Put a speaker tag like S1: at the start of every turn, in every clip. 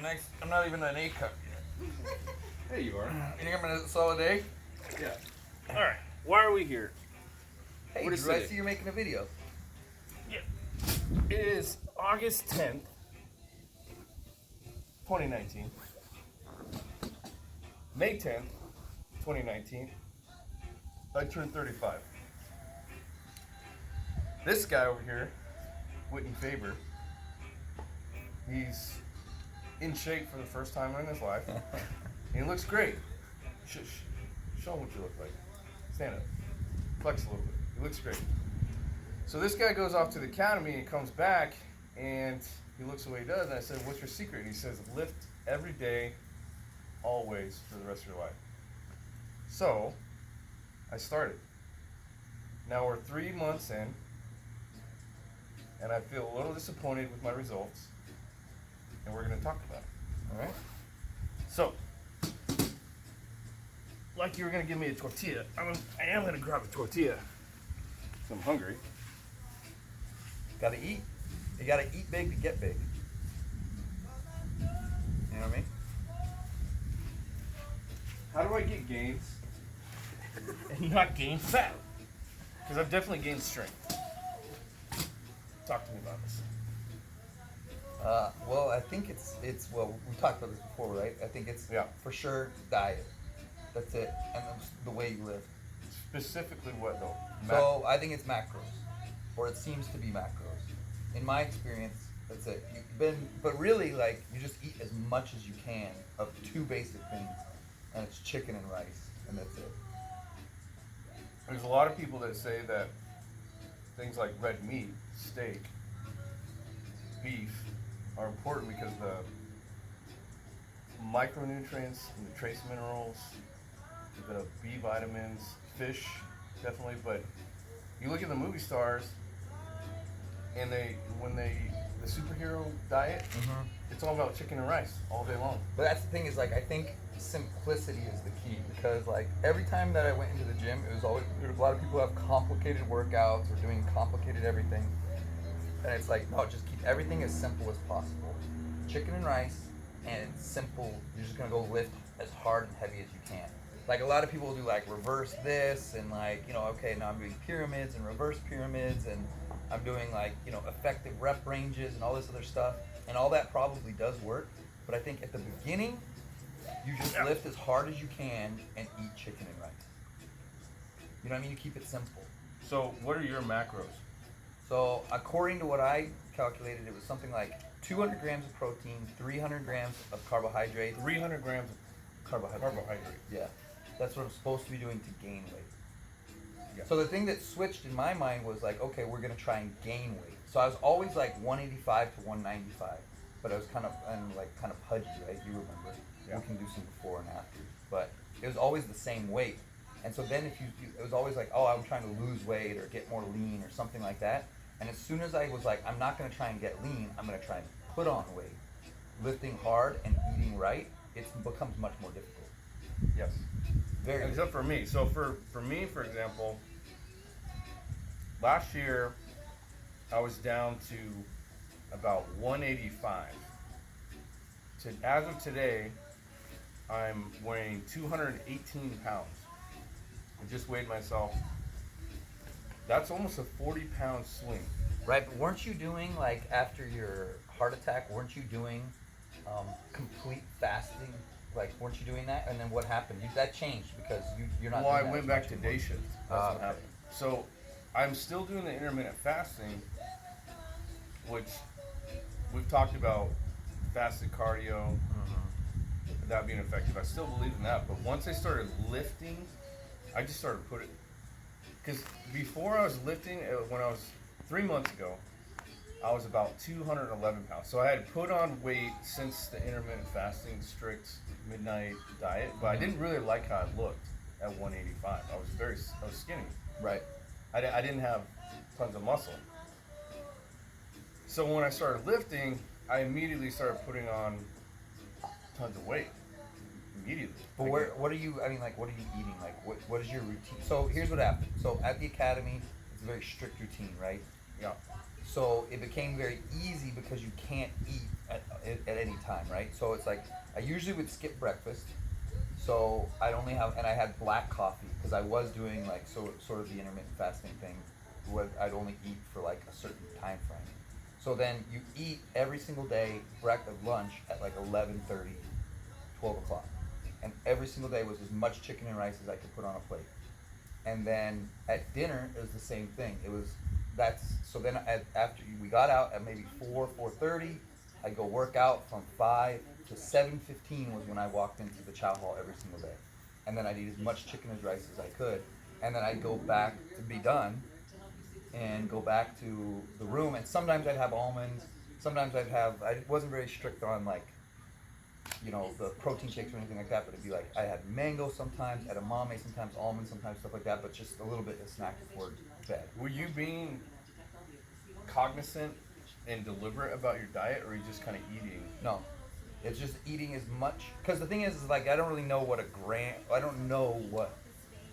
S1: nice. I'm not even an A cup yet.
S2: Hey, you are.
S1: You think I'm gonna solid A?
S2: Yeah.
S3: All right. Why are we here?
S1: Hey,
S3: What is
S1: Drew, I
S3: it?
S1: see you're making a video.
S3: Yeah. It is August 10th, 2019. May 10th, 2019. I turned 35. This guy over here, Whitney Faber, he's in shape for the first time in his life. And he looks great. Show him what you look like. Stand up. Flex a little bit. He looks great. So this guy goes off to the academy and comes back and he looks the way he does. And I said, what's your secret? And he says, lift every day, always, for the rest of your life. So I started. Now we're 3 months in and I feel a little disappointed with my results. And we're going to talk about it. All right? So, like you were going to give me a tortilla, I am going to grab a tortilla. So I'm hungry.
S1: Gotta eat. You gotta eat big to get big. You know what I mean?
S3: How do I get gains and not gain fat? Because I've definitely gained strength. Talk to me about this.
S1: Well, I think it's well, we talked about this before, right? I think it's for sure diet. That's it, and the way you live.
S3: Specifically what though?
S1: So I think it's macros, or it seems to be macros. In my experience, that's it. But really, like, you just eat as much as you can of two basic things, and it's chicken and rice, and that's it.
S3: There's a lot of people that say that things like red meat, steak, beef are important because the micronutrients and the trace minerals, the B vitamins, fish, definitely, but you look at the movie stars and the superhero diet, it's all about chicken and rice all day long.
S1: But that's the thing is, like, I think simplicity is the key, because like every time that I went into the gym, it was always, there was a lot of people who have complicated workouts or doing complicated everything, and it's like, no, just keep everything as simple as possible. Chicken and rice, and it's simple. You're just gonna go lift as hard and heavy as you can. Like, a lot of people do like reverse this and, like, you know, okay, now I'm doing pyramids and reverse pyramids, and I'm doing, like, you know, effective rep ranges and all this other stuff, and all that probably does work. But I think at the beginning, you just lift as hard as you can and eat chicken and rice. You know what I mean? You keep it simple.
S3: So what are your macros?
S1: So according to what I calculated, it was something like 200 grams of protein, 300 grams of carbohydrates.
S3: 300 grams of carbohydrate.
S1: Yeah. That's what I'm supposed to be doing to gain weight.
S3: Yeah.
S1: So the thing that switched in my mind was like, okay, we're going to try and gain weight. So I was always like 185 to 195, but I was kind of pudgy, right? You remember.
S3: Yeah.
S1: We can do some before and after. But it was always the same weight. And so then it was always like, oh, I'm trying to lose weight or get more lean or something like that. And as soon as I was like, I'm not going to try and get lean, I'm going to try and put on weight. Lifting hard and eating right, it becomes much more difficult.
S3: Yes.
S1: Very
S3: Except for me. So for me, for example, last year I was down to about 185. As of today, I'm weighing 218 pounds. I just weighed myself. That's almost a 40-pound swing.
S1: Right, but weren't you doing, like, after your heart attack, weren't you doing complete fasting? Like, weren't you doing that? And then what happened? That changed because you're not.
S3: Well, I
S1: doing that
S3: went
S1: as
S3: back
S1: much
S3: to
S1: anymore.
S3: day shift. That's what
S1: Okay.
S3: happened. So I'm still doing the intermittent fasting, which we've talked about fasted cardio, that being effective. I still believe in that, but once I started lifting, I just started putting, because before I was lifting, when I was 3 months ago, I was about 211 pounds. So I had put on weight since the intermittent fasting, strict midnight diet, but I didn't really like how I looked at 185. I was skinny.
S1: Right.
S3: I didn't have tons of muscle. So when I started lifting, I immediately started putting on tons of weight. Immediately.
S1: But what are you eating? Like, what is your routine? So here's what happened. So at the academy, it's a very strict routine, right?
S3: Yeah.
S1: So it became very easy because you can't eat at any time, right? So it's like I usually would skip breakfast, so I'd only have, and I had black coffee because I was doing like sort of the intermittent fasting thing, where I'd only eat for like a certain time frame. So then you eat every single day breakfast, lunch at like 11:30, 12 o'clock, and every single day was as much chicken and rice as I could put on a plate. And then at dinner it was the same thing. It was so then after we got out at maybe 4:30, I'd go work out from 5 to 7:15 was when I walked into the chow hall every single day. And then I'd eat as much chicken as rice as I could, and then I'd go back to be done and go back to the room, and sometimes I'd have almonds, sometimes I wasn't very strict on like, the protein shakes or anything like that, but it'd be like, I had mango sometimes, edamame sometimes, almonds sometimes, stuff like that, but just a little bit of snack before bed.
S3: Were you being cognizant and deliberate about your diet, or are you just kind of eating?
S1: No, it's just eating as much, because the thing is like, I don't really know what I don't know what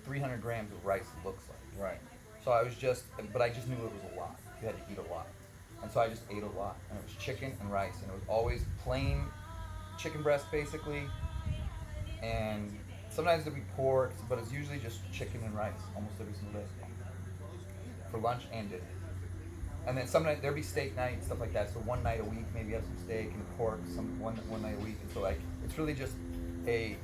S1: 300 grams of rice looks like.
S3: Right.
S1: So but I just knew it was a lot. You had to eat a lot. And so I just ate a lot. And it was chicken and rice. And it was always plain chicken breast, basically. And sometimes there'd be pork, but it's usually just chicken and rice almost every single day. For lunch and dinner. And then sometimes there'd be steak night, stuff like that. So one night a week, maybe have some steak and pork, one night a week. And so like, it's really just a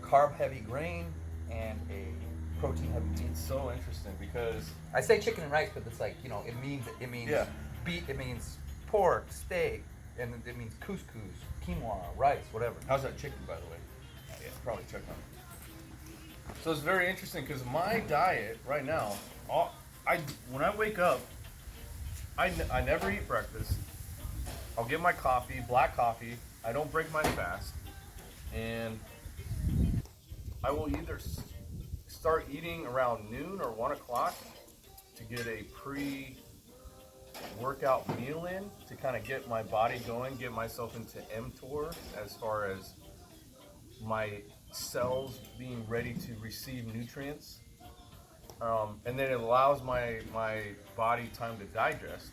S1: carb-heavy grain and a protein-heavy meat.
S3: It's so interesting because
S1: I say chicken and rice, but it's like, it means
S3: Yeah.
S1: beef, it means pork, steak, and it means couscous, quinoa, rice, whatever.
S3: how's that chicken, by the way? Yeah, probably check on it. So it's very interesting because my diet right now, when I wake up, I never eat breakfast. I'll get my coffee, black coffee. I don't break my fast, and I will either start eating around noon or 1 o'clock to get a pre-workout meal in to kind of get my body going, get myself into mTOR as far as my cells being ready to receive nutrients. And then it allows my body time to digest.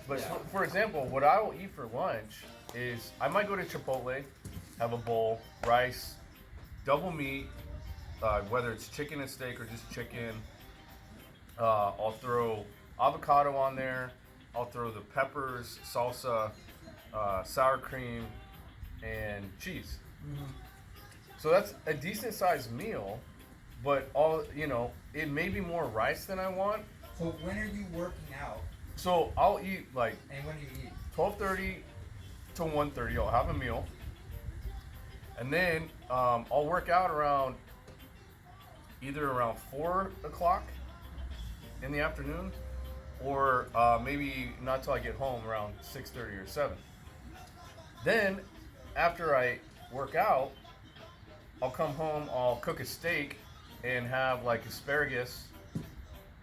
S3: But
S1: Yeah.
S3: for example, what I will eat for lunch is I might go to Chipotle, have a bowl, rice, double meat, whether it's chicken and steak or just chicken. I'll throw avocado on there. I'll throw the peppers, salsa, sour cream, and cheese.
S1: Mm-hmm.
S3: So that's a decent sized meal, but it may be more rice than I want.
S1: So when are you working out,
S3: So I'll eat like
S1: and when do you eat?
S3: 12:30 to 1:30. I'll have a meal, and then I'll work out either around 4 o'clock in the afternoon, or maybe not till I get home around 6:30 or 7. Then after I work out, I'll come home, I'll cook a steak and have like asparagus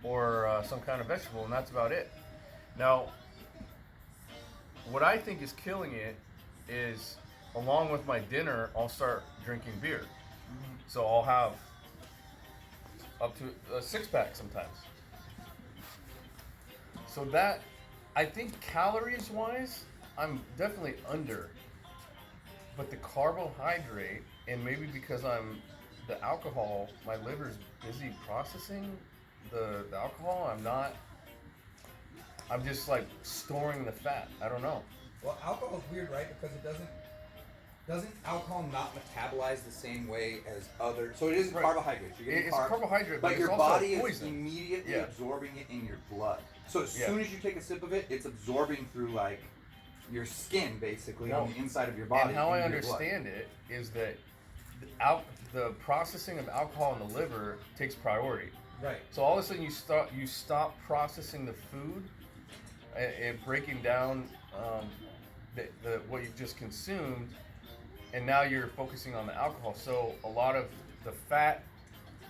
S3: or some kind of vegetable, and that's about it. Now, what I think is killing it is, along with my dinner, I'll start drinking beer.
S1: Mm-hmm.
S3: So I'll have up to a 6-pack sometimes. So that, I think calories wise, I'm definitely under. But the carbohydrate, and maybe because the alcohol, my liver's busy processing the alcohol, I'm just like storing the fat. I don't know.
S1: Well, alcohol is weird, right? Because it doesn't alcohol not metabolize the same way as other? So it is
S3: Right.
S1: carbohydrates. You're getting
S3: It's a
S1: carbs,
S3: carbohydrate,
S1: but
S3: but
S1: your
S3: it's also
S1: body
S3: poison.
S1: is immediately
S3: Yeah.
S1: absorbing it in your blood. So as
S3: Yeah.
S1: soon as you take a sip of it, it's absorbing through like your skin, basically,
S3: Well,
S1: on the inside of your body.
S3: And how I
S1: into your blood.
S3: understand it is that the processing of alcohol in the liver takes priority.
S1: Right.
S3: So all of a sudden you stop processing the food and breaking down the what you've just consumed, and now you're focusing on the alcohol. So a lot of the fat,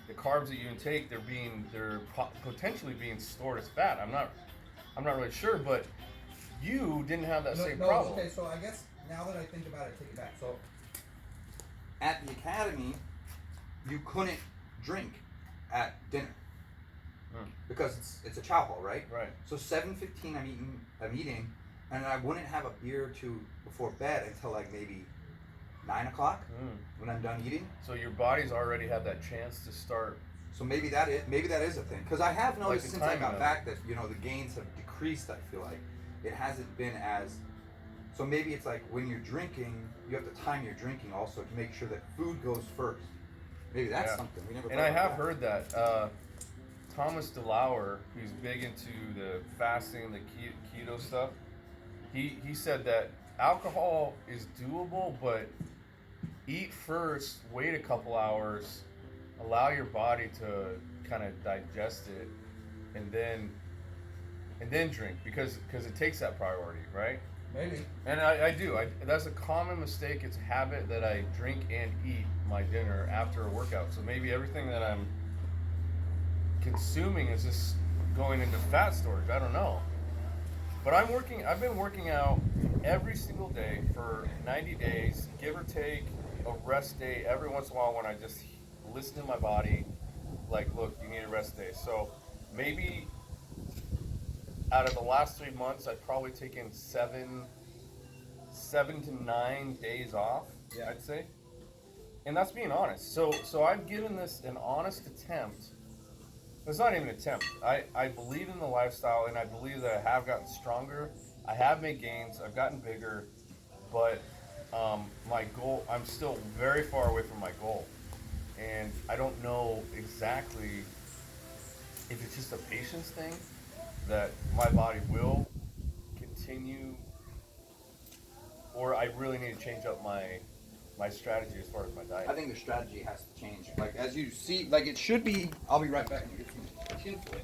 S3: the carbs that you intake, they're potentially being stored as fat. I'm not really sure, but you didn't have that same problem.
S1: Okay, so I guess now that I think about it, take it back. So at the academy, you couldn't drink at dinner because it's a chow hall, right?
S3: Right.
S1: So 7:15, I'm eating,
S2: and I wouldn't have a beer or two before bed until like maybe 9 o'clock when I'm done eating.
S3: So your body's already had that chance to start.
S2: So maybe that is a thing, because I have noticed
S3: Like
S2: since I
S3: timing
S2: got
S3: of
S2: back that the gains have decreased. I feel like it hasn't been as. So maybe it's like when you're drinking, you have to time your drinking also to make sure that food goes first. Maybe that's
S3: Yeah.
S2: something we never.
S3: And
S2: thought
S3: I
S2: about
S3: have
S2: that.
S3: heard that Thomas DeLauer, who's big into the fasting, the keto stuff, he said that alcohol is doable, but eat first, wait a couple hours, allow your body to kind of digest it, and then drink because it takes that priority, right?
S1: Maybe.
S3: And I do. That's a common mistake. It's a habit that I drink and eat my dinner after a workout. So maybe everything that I'm consuming is just going into fat storage. I don't know. But I've been working out every single day for 90 days, give or take a rest day every once in a while when I just listen to my body, like, look, you need a rest day. So maybe out of the last 3 months, I've probably taken 7 to 9 days off.
S1: Yeah.
S3: I'd say, and that's being honest. So I've given this an honest attempt. It's not even an attempt. I believe in the lifestyle, and I believe that I have gotten stronger. I have made gains. I've gotten bigger, but my goal, I'm still very far away from my goal, and I don't know exactly if it's just a patience thing that my body will continue, or I really need to change up my strategy as far as my diet.
S2: I think the strategy has to change. Like as you see, like it should be. I'll be right back and get some tinfoil.